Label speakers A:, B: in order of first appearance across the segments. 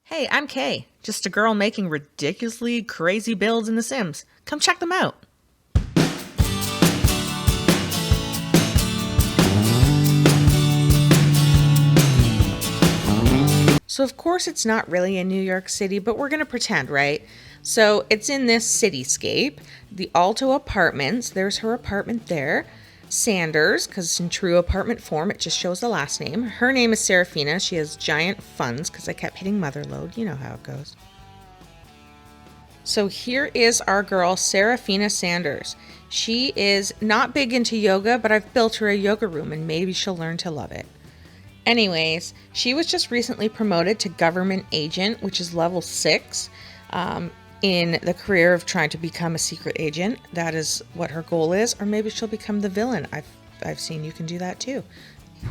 A: Hey, I'm Kay, just a girl making ridiculously crazy builds in The Sims. Come check them out. So, of course, it's not really in New York City, but we're going to pretend, right? So, it's in this cityscape. The Alto Apartments, there's her apartment there. Sanders, because in true apartment form, it just shows the last name. Her name is Serafina. She has giant funds because I kept hitting mother load. You know how it goes. So here is our girl, Serafina Sanders. She is not big into yoga, but I've built her a yoga room and maybe she'll learn to love it. Anyways, she was just recently promoted to government agent, which is level 6, in the career of trying to become a secret agent. That is what her goal is, or maybe she'll become the villain. I've seen you can do that too.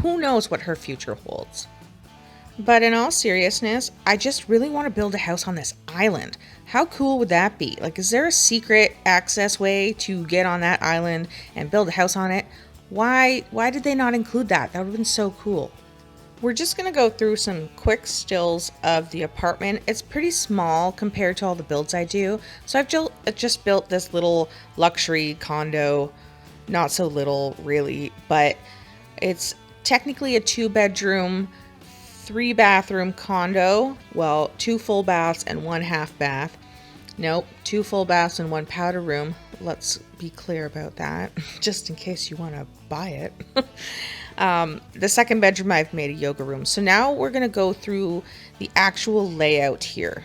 A: Who knows what her future holds? But in all seriousness, I just really want to build a house on this island. How cool would that be? Like, is there a secret access way to get on that island and build a house on it? Why did they not include that? That would have been so cool. We're just going to go through some quick stills of the apartment. It's pretty small compared to all the builds I do. So I've just built this little luxury condo. Not so little, really, but it's technically a 2-bedroom, 3-bathroom condo. Well, 2 full baths and 1 half bath. Nope, 2 full baths and 1 powder room. Let's be clear about that, just in case you want to buy it. The 2nd bedroom, I've made a yoga room. So now we're going to go through the actual layout here.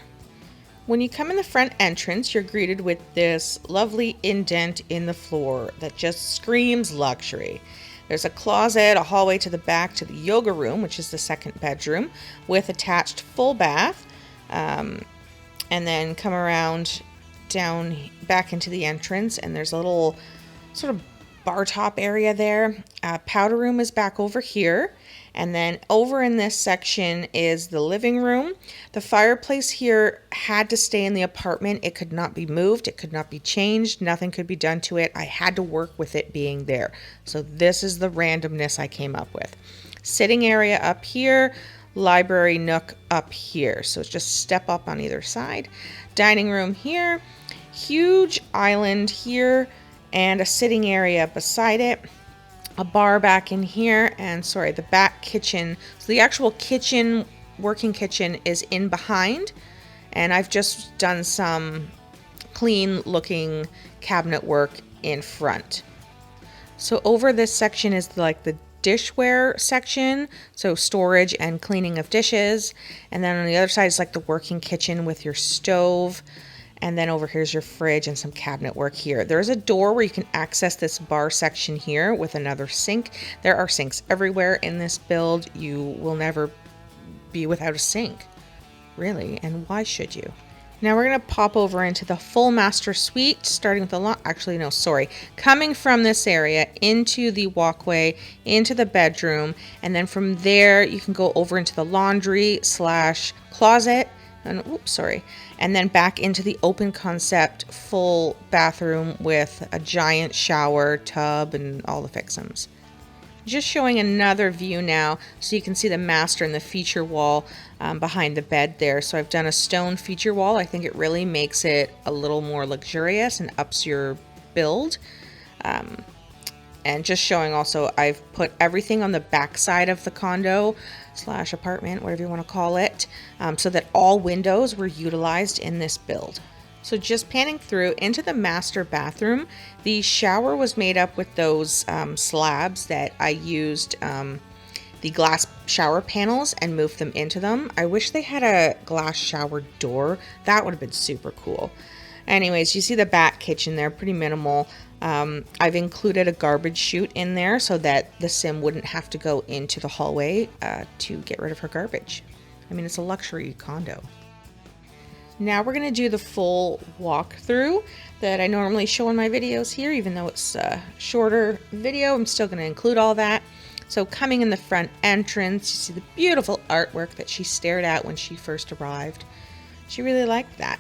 A: When you come in the front entrance, you're greeted with this lovely indent in the floor that just screams luxury. There's a closet, a hallway to the back to the yoga room, which is the 2nd bedroom, with attached full bath. And then come around down back into the entrance, and there's a little sort of bar top area there. Powder room is back over here. And then over in this section is the living room. The fireplace here had to stay in the apartment. It could not be moved. It could not be changed. Nothing could be done to it. I had to work with it being there. So this is the randomness I came up with. Sitting area up here. Library nook up here. So it's just step up on either side. Dining room here. Huge island here. And a sitting area beside it. A bar back in here, and the back kitchen. So the actual kitchen, working kitchen, is in behind, and I've just done some clean looking cabinet work in front. So over this section is like the dishware section, so storage and cleaning of dishes, and then on the other side is like the working kitchen with your stove. And then over here's your fridge and some cabinet work here. There's a door where you can access this bar section here with another sink. There are sinks everywhere in this build. You will never be without a sink, really. And why should you? Now we're going to pop over into the full master suite, starting with the coming from this area into the walkway, into the bedroom. And then from there, you can go over into the laundry / closet. And then back into the open concept full bathroom with a giant shower, tub, and all the fixums. Just showing another view now so you can see the master and the feature wall behind the bed there. So I've done a stone feature wall. I think it really makes it a little more luxurious and ups your build. And just showing also, I've put everything on the back side of the condo / apartment, whatever you want to call it, so that all windows were utilized in this build. So just panning through into the master bathroom, the shower was made up with those slabs that I used the glass shower panels and moved them into them. I wish they had a glass shower door. That would have been super cool. Anyways, you see the back kitchen there, pretty minimal. I've included a garbage chute in there so that the sim wouldn't have to go into the hallway to get rid of her garbage. I mean, it's a luxury condo. Now we're going to do the full walkthrough that I normally show in my videos here, even though it's a shorter video. I'm still going to include all that. So coming in the front entrance, you see the beautiful artwork that she stared at when she first arrived. She really liked that.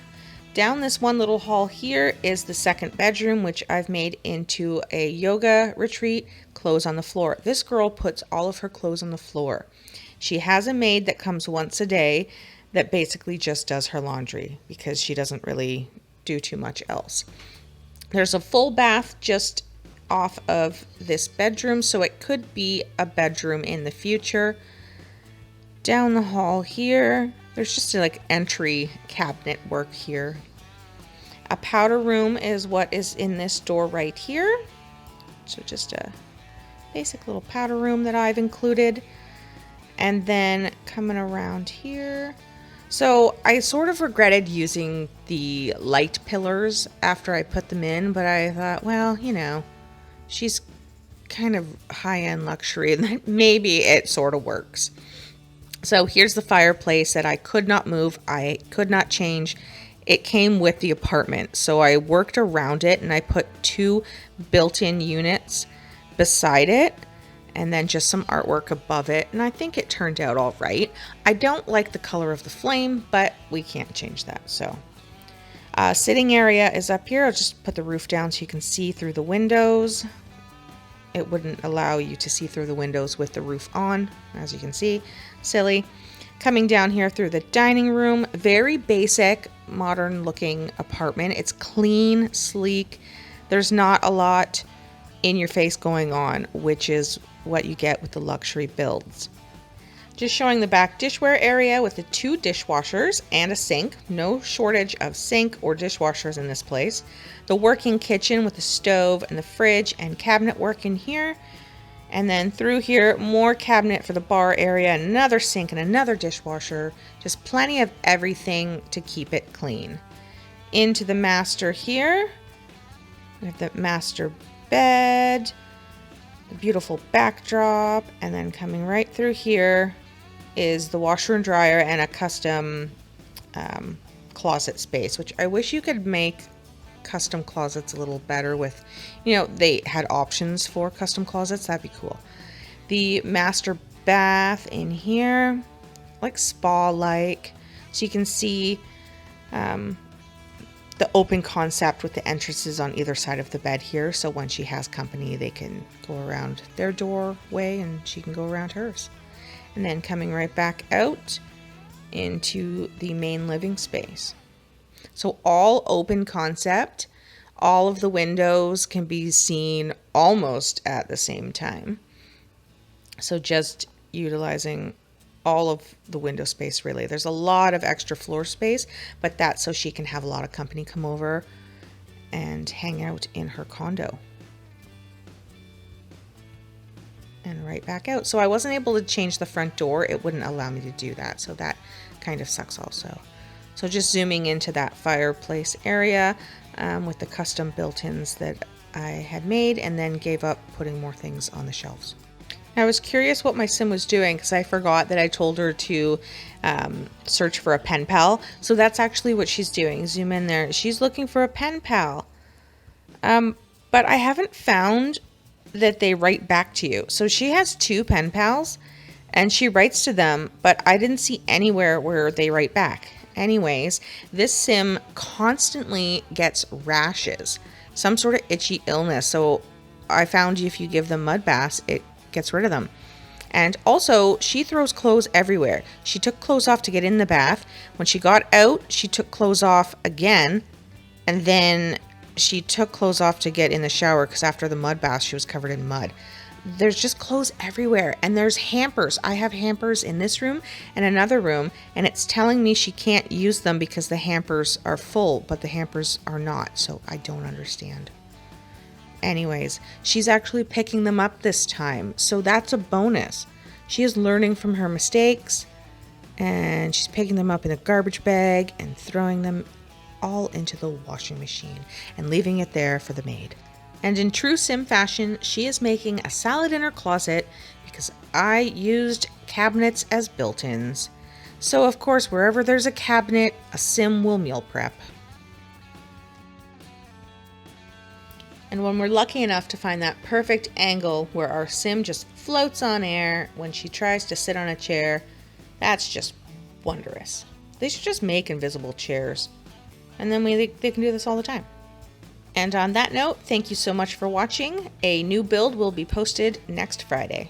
A: Down this one little hall here is the 2nd bedroom, which I've made into a yoga retreat, clothes on the floor. This girl puts all of her clothes on the floor. She has a maid that comes once a day that basically just does her laundry because she doesn't really do too much else. There's a full bath just off of this bedroom, so it could be a bedroom in the future. Down the hall here, there's just like entry cabinet work here. A powder room is what is in this door right here. So just a basic little powder room that I've included. And then coming around here. So I sort of regretted using the light pillars after I put them in, but I thought, well, you know, she's kind of high-end luxury and maybe it sort of works. So here's the fireplace that I could not move. I could not change. It came with the apartment. So I worked around it and I put 2 built-in units beside it and then just some artwork above it. And I think it turned out all right. I don't like the color of the flame, but we can't change that. So sitting area is up here. I'll just put the roof down so you can see through the windows. It wouldn't allow you to see through the windows with the roof on, as you can see. Silly. Coming down here through the dining room, very basic, modern looking apartment. It's clean, sleek. There's not a lot in your face going on, which is what you get with the luxury builds. Just showing the back dishware area with the 2 dishwashers and a sink. No shortage of sink or dishwashers in this place. The working kitchen with the stove and the fridge and cabinet work in here. And then through here, more cabinet for the bar area, another sink and another dishwasher. Just plenty of everything to keep it clean. Into the master here. We have the master bed, the beautiful backdrop, and then coming right through here is the washer and dryer and a custom closet space, which I wish you could make custom closets a little better with, you know, they had options for custom closets. That'd be cool. The master bath in here, like spa-like, so you can see the open concept with the entrances on either side of the bed here. So when she has company, they can go around their doorway and she can go around hers. And then coming right back out into the main living space. So all open concept, all of the windows can be seen almost at the same time. So just utilizing all of the window space really. There's a lot of extra floor space, but that's so she can have a lot of company come over and hang out in her condo. And right back out. So I wasn't able to change the front door. It wouldn't allow me to do that. So that kind of sucks also. So just zooming into that fireplace area with the custom built-ins that I had made and then gave up putting more things on the shelves. I was curious what my sim was doing because I forgot that I told her to search for a pen pal. So that's actually what she's doing. Zoom in there. She's looking for a pen pal. But I haven't found that they write back to you. So she has 2 pen pals and she writes to them, but I didn't see anywhere where they write back. Anyways, this sim constantly gets rashes, some sort of itchy illness. So I found if you give them mud baths, it gets rid of them. And also, she throws clothes everywhere. She took clothes off to get in the bath. When she got out, she took clothes off again. And then she took clothes off to get in the shower because after the mud bath, she was covered in mud. There's just clothes everywhere. And there's hampers. I have hampers in this room and another room. And it's telling me she can't use them because the hampers are full, but the hampers are not. So I don't understand. Anyways, she's actually picking them up this time. So that's a bonus. She is learning from her mistakes. And she's picking them up in a garbage bag and throwing them all into the washing machine and leaving it there for the maid. And in true sim fashion, she is making a salad in her closet because I used cabinets as built-ins. So of course, wherever there's a cabinet, a sim will meal prep. And when we're lucky enough to find that perfect angle where our sim just floats on air when she tries to sit on a chair, that's just wondrous. They should just make invisible chairs. And then they can do this all the time. And on that note, thank you so much for watching. A new build will be posted next Friday.